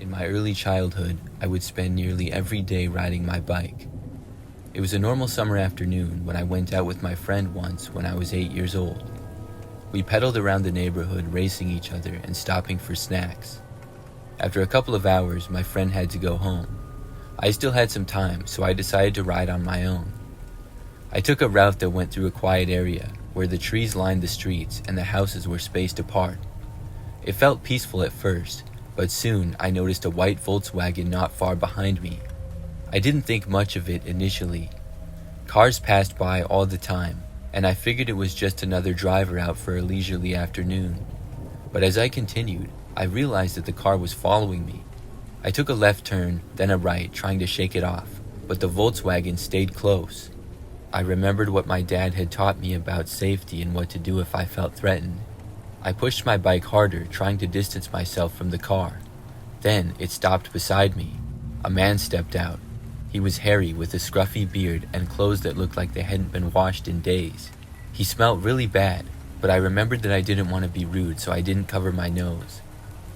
In my early childhood, I would spend nearly every day riding my bike. It was a normal summer afternoon when I went out with my friend once when I was 8 years old. We pedaled around the neighborhood, racing each other and stopping for snacks. After a couple of hours, my friend had to go home. I still had some time, so I decided to ride on my own. I took a route that went through a quiet area where the trees lined the streets and the houses were spaced apart. It felt peaceful at first, but soon I noticed a white Volkswagen not far behind me. I didn't think much of it initially. Cars passed by all the time, and I figured it was just another driver out for a leisurely afternoon. But as I continued, I realized that the car was following me. I took a left turn, then a right, trying to shake it off, but the Volkswagen stayed close. I remembered what my dad had taught me about safety and what to do if I felt threatened. I pushed my bike harder, trying to distance myself from the car. Then it stopped beside me. A man stepped out. He was hairy with a scruffy beard and clothes that looked like they hadn't been washed in days. He smelled really bad, but I remembered that I didn't want to be rude, so I didn't cover my nose.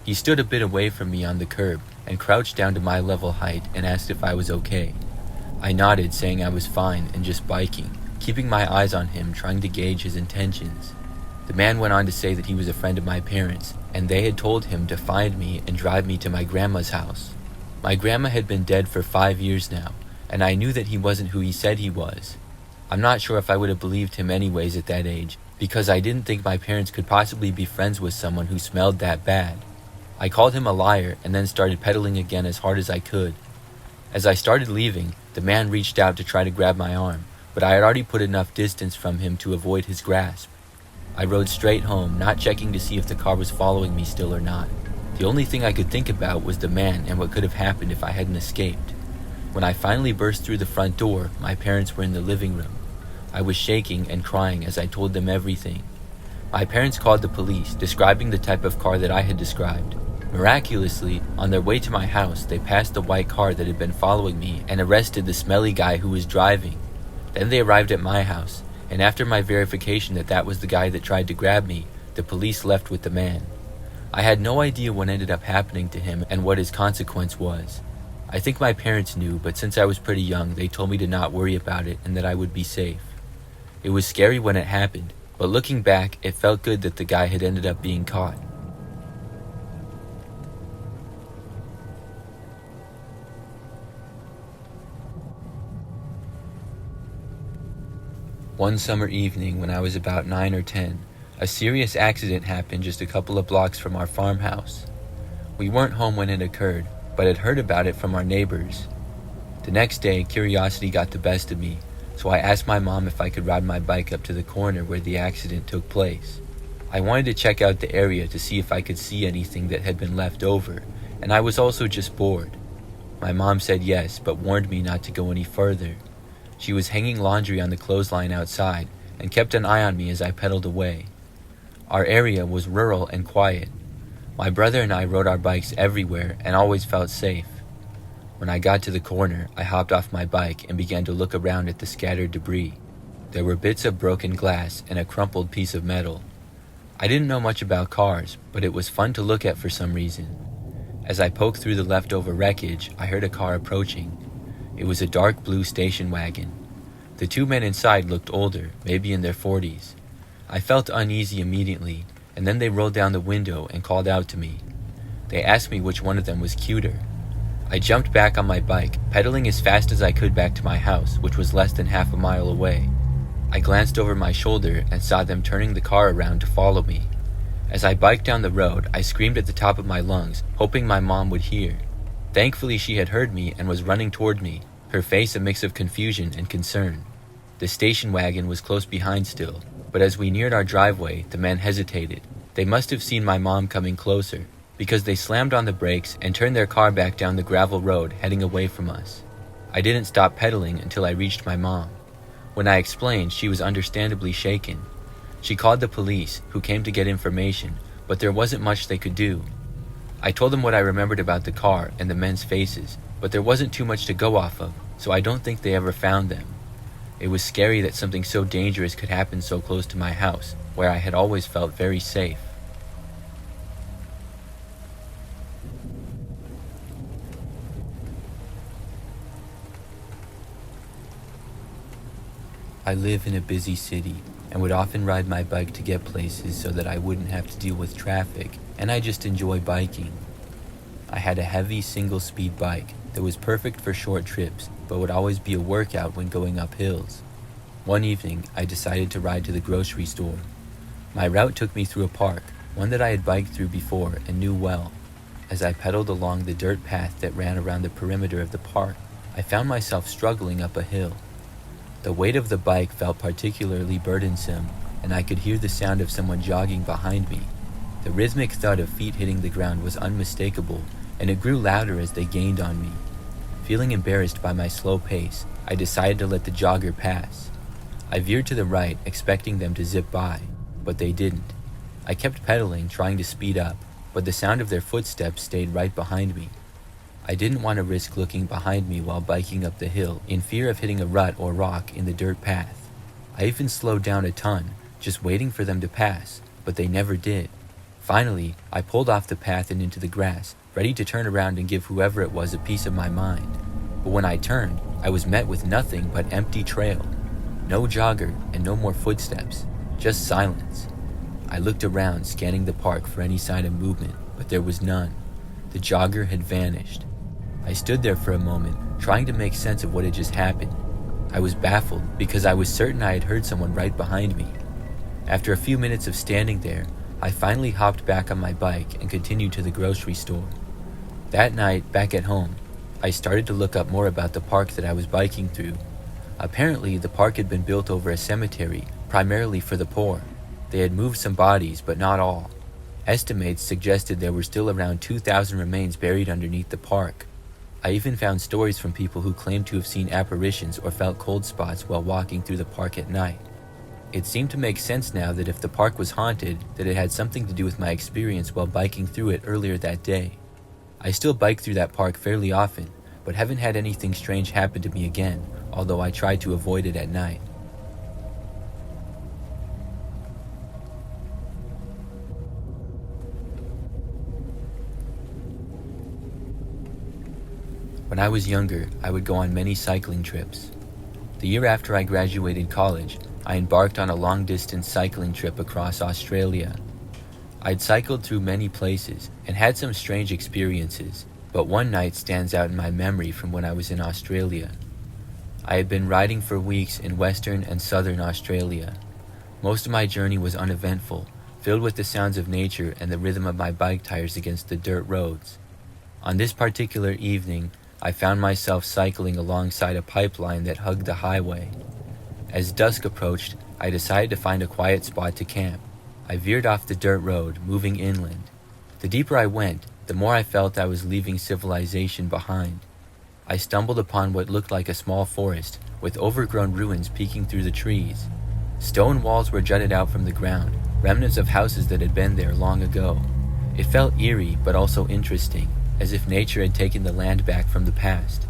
He stood a bit away from me on the curb and crouched down to my level height and asked if I was okay. I nodded, saying I was fine and just biking, keeping my eyes on him, trying to gauge his intentions. The man went on to say that he was a friend of my parents, and they had told him to find me and drive me to my grandma's house. My grandma had been dead for 5 years now, and I knew that he wasn't who he said he was. I'm not sure if I would have believed him anyways at that age, because I didn't think my parents could possibly be friends with someone who smelled that bad. I called him a liar and then started pedaling again as hard as I could. As I started leaving, the man reached out to try to grab my arm, but I had already put enough distance from him to avoid his grasp. I rode straight home, not checking to see if the car was following me still or not. The only thing I could think about was the man and what could have happened if I hadn't escaped. When I finally burst through the front door, my parents were in the living room. I was shaking and crying as I told them everything. My parents called the police, describing the type of car that I had described. Miraculously, on their way to my house, they passed the white car that had been following me and arrested the smelly guy who was driving. Then they arrived at my house, and after my verification that that was the guy that tried to grab me, the police left with the man. I had no idea what ended up happening to him and what his consequence was. I think my parents knew, but since I was pretty young, they told me to not worry about it and that I would be safe. It was scary when it happened, but looking back, it felt good that the guy had ended up being caught. One summer evening when I was about 9 or 10, a serious accident happened just a couple of blocks from our farmhouse. We weren't home when it occurred, but had heard about it from our neighbors. The next day, curiosity got the best of me, so I asked my mom if I could ride my bike up to the corner where the accident took place. I wanted to check out the area to see if I could see anything that had been left over, and I was also just bored. My mom said yes, but warned me not to go any further. She was hanging laundry on the clothesline outside and kept an eye on me as I pedaled away. Our area was rural and quiet. My brother and I rode our bikes everywhere and always felt safe. When I got to the corner, I hopped off my bike and began to look around at the scattered debris. There were bits of broken glass and a crumpled piece of metal. I didn't know much about cars, but it was fun to look at for some reason. As I poked through the leftover wreckage, I heard a car approaching. It was a dark blue station wagon. The two men inside looked older, maybe in their 40s. I felt uneasy immediately, and then they rolled down the window and called out to me. They asked me which one of them was cuter. I jumped back on my bike, pedaling as fast as I could back to my house, which was less than half a mile away. I glanced over my shoulder and saw them turning the car around to follow me. As I biked down the road, I screamed at the top of my lungs, hoping my mom would hear. Thankfully, she had heard me and was running toward me, her face a mix of confusion and concern. The station wagon was close behind still, but as we neared our driveway, the men hesitated. They must have seen my mom coming closer, because they slammed on the brakes and turned their car back down the gravel road, heading away from us. I didn't stop pedaling until I reached my mom. When I explained, she was understandably shaken. She called the police, who came to get information, but there wasn't much they could do. I told them what I remembered about the car and the men's faces, but there wasn't too much to go off of, so I don't think they ever found them. It was scary that something so dangerous could happen so close to my house, where I had always felt very safe. I live in a busy city and would often ride my bike to get places so that I wouldn't have to deal with traffic, and I just enjoy biking. I had a heavy single-speed bike that was perfect for short trips but would always be a workout when going up hills. One evening, I decided to ride to the grocery store. My route took me through a park, one that I had biked through before and knew well. As I pedaled along the dirt path that ran around the perimeter of the park, I found myself struggling up a hill. The weight of the bike felt particularly burdensome, and I could hear the sound of someone jogging behind me. The rhythmic thud of feet hitting the ground was unmistakable, and it grew louder as they gained on me. Feeling embarrassed by my slow pace, I decided to let the jogger pass. I veered to the right, expecting them to zip by, but they didn't. I kept pedaling, trying to speed up, but the sound of their footsteps stayed right behind me. I didn't want to risk looking behind me while biking up the hill, in fear of hitting a rut or rock in the dirt path. I even slowed down a ton, just waiting for them to pass, but they never did. Finally, I pulled off the path and into the grass, ready to turn around and give whoever it was a piece of my mind. But when I turned, I was met with nothing but empty trail. No jogger and no more footsteps, just silence. I looked around, scanning the park for any sign of movement, but there was none. The jogger had vanished. I stood there for a moment, trying to make sense of what had just happened. I was baffled because I was certain I had heard someone right behind me. After a few minutes of standing there, I finally hopped back on my bike and continued to the grocery store. That night, back at home, I started to look up more about the park that I was biking through. Apparently, the park had been built over a cemetery, primarily for the poor. They had moved some bodies, but not all. Estimates suggested there were still around 2,000 remains buried underneath the park. I even found stories from people who claimed to have seen apparitions or felt cold spots while walking through the park at night. It seemed to make sense now that if the park was haunted, that it had something to do with my experience while biking through it earlier that day. I still bike through that park fairly often, but haven't had anything strange happen to me again, although I try to avoid it at night. When I was younger, I would go on many cycling trips. The year after I graduated college, I embarked on a long-distance cycling trip across Australia. I'd cycled through many places and had some strange experiences, but one night stands out in my memory from when I was in Australia. I had been riding for weeks in Western and Southern Australia. Most of my journey was uneventful, filled with the sounds of nature and the rhythm of my bike tires against the dirt roads. On this particular evening, I found myself cycling alongside a pipeline that hugged the highway. As dusk approached, I decided to find a quiet spot to camp. I veered off the dirt road, moving inland. The deeper I went, the more I felt I was leaving civilization behind. I stumbled upon what looked like a small forest, with overgrown ruins peeking through the trees. Stone walls were jutted out from the ground, remnants of houses that had been there long ago. It felt eerie, but also interesting, as if nature had taken the land back from the past.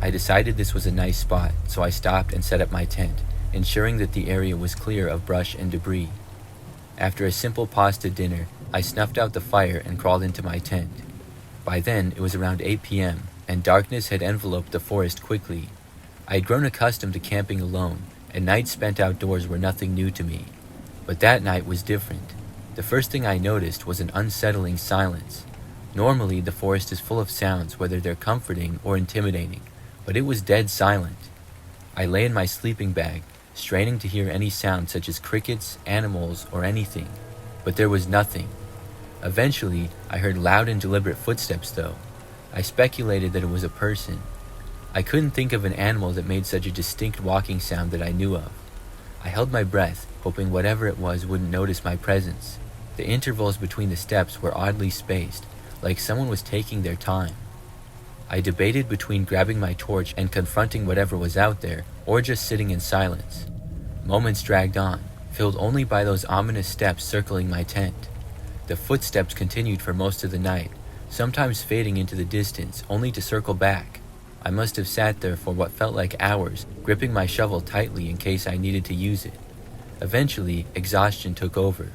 I decided this was a nice spot, so I stopped and set up my tent, ensuring that the area was clear of brush and debris. After a simple pasta dinner, I snuffed out the fire and crawled into my tent. By then, it was around 8 p.m., and darkness had enveloped the forest quickly. I had grown accustomed to camping alone, and nights spent outdoors were nothing new to me. But that night was different. The first thing I noticed was an unsettling silence. Normally, the forest is full of sounds, whether they're comforting or intimidating, but it was dead silent. I lay in my sleeping bag, straining to hear any sound such as crickets, animals, or anything, but there was nothing. Eventually, I heard loud and deliberate footsteps though. I speculated that it was a person. I couldn't think of an animal that made such a distinct walking sound that I knew of. I held my breath, hoping whatever it was wouldn't notice my presence. The intervals between the steps were oddly spaced, like someone was taking their time. I debated between grabbing my torch and confronting whatever was out there, or just sitting in silence. Moments dragged on, filled only by those ominous steps circling my tent. The footsteps continued for most of the night, sometimes fading into the distance, only to circle back. I must have sat there for what felt like hours, gripping my shovel tightly in case I needed to use it. Eventually, exhaustion took over.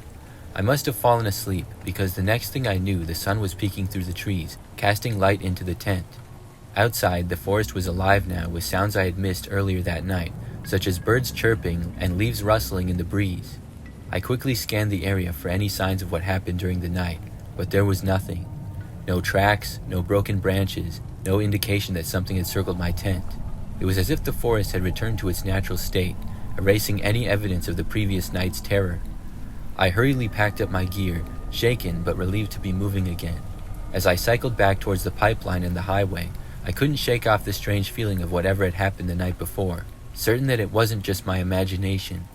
I must have fallen asleep because the next thing I knew, the sun was peeking through the trees, casting light into the tent. Outside, the forest was alive now with sounds I had missed earlier that night, such as birds chirping and leaves rustling in the breeze. I quickly scanned the area for any signs of what happened during the night, but there was nothing. No tracks, no broken branches, no indication that something had circled my tent. It was as if the forest had returned to its natural state, erasing any evidence of the previous night's terror. I hurriedly packed up my gear, shaken but relieved to be moving again. As I cycled back towards the pipeline and the highway, I couldn't shake off the strange feeling of whatever had happened the night before, certain that it wasn't just my imagination.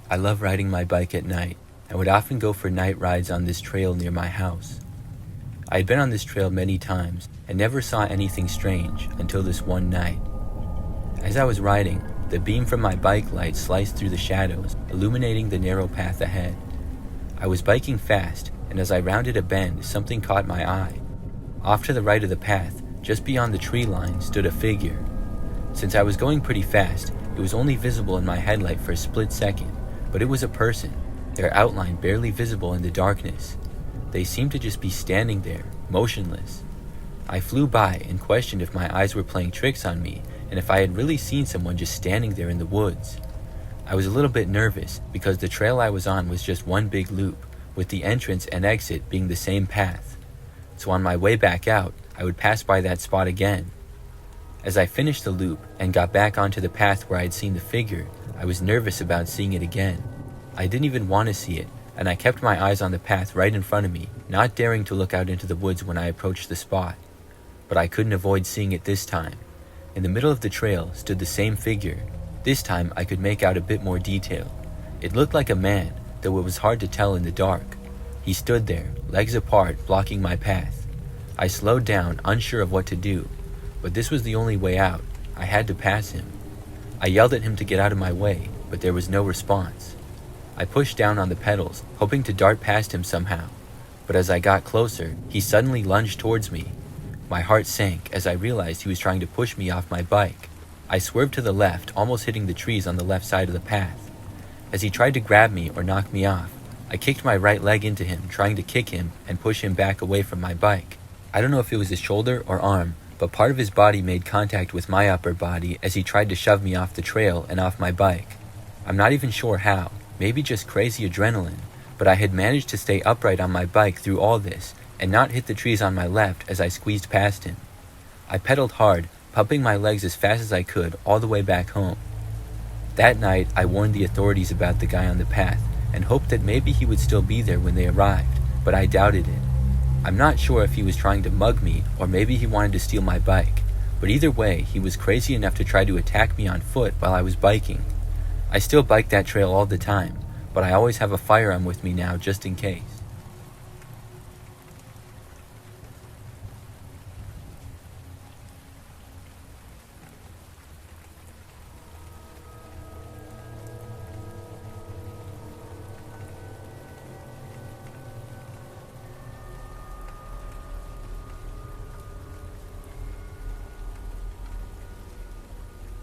I love riding my bike at night, and would often go for night rides on this trail near my house. I had been on this trail many times, and never saw anything strange until this one night. As I was riding, the beam from my bike light sliced through the shadows, illuminating the narrow path ahead. I was biking fast, and as I rounded a bend, something caught my eye. Off to the right of the path, just beyond the tree line, stood a figure. Since I was going pretty fast, it was only visible in my headlight for a split second, but it was a person, their outline barely visible in the darkness. They seemed to just be standing there, motionless. I flew by and questioned if my eyes were playing tricks on me and if I had really seen someone just standing there in the woods. I was a little bit nervous because the trail I was on was just one big loop, with the entrance and exit being the same path. So on my way back out, I would pass by that spot again. As I finished the loop and got back onto the path where I had seen the figure, I was nervous about seeing it again. I didn't even want to see it, and I kept my eyes on the path right in front of me, not daring to look out into the woods when I approached the spot. But I couldn't avoid seeing it this time. In the middle of the trail stood the same figure. This time I could make out a bit more detail. It looked like a man, though it was hard to tell in the dark. He stood there, legs apart, blocking my path. I slowed down, unsure of what to do, but this was the only way out. I had to pass him. I yelled at him to get out of my way, but there was no response. I pushed down on the pedals, hoping to dart past him somehow, but as I got closer, he suddenly lunged towards me. My heart sank as I realized he was trying to push me off my bike. I swerved to the left, almost hitting the trees on the left side of the path. As he tried to grab me or knock me off, I kicked my right leg into him, trying to kick him and push him back away from my bike. I don't know if it was his shoulder or arm, but part of his body made contact with my upper body as he tried to shove me off the trail and off my bike. I'm not even sure how, maybe just crazy adrenaline, but I had managed to stay upright on my bike through all this and not hit the trees on my left as I squeezed past him. I pedaled hard, pumping my legs as fast as I could all the way back home. That night, I warned the authorities about the guy on the path and hoped that maybe he would still be there when they arrived, but I doubted it. I'm not sure if he was trying to mug me or maybe he wanted to steal my bike, but either way, he was crazy enough to try to attack me on foot while I was biking. I still bike that trail all the time, but I always have a firearm with me now just in case.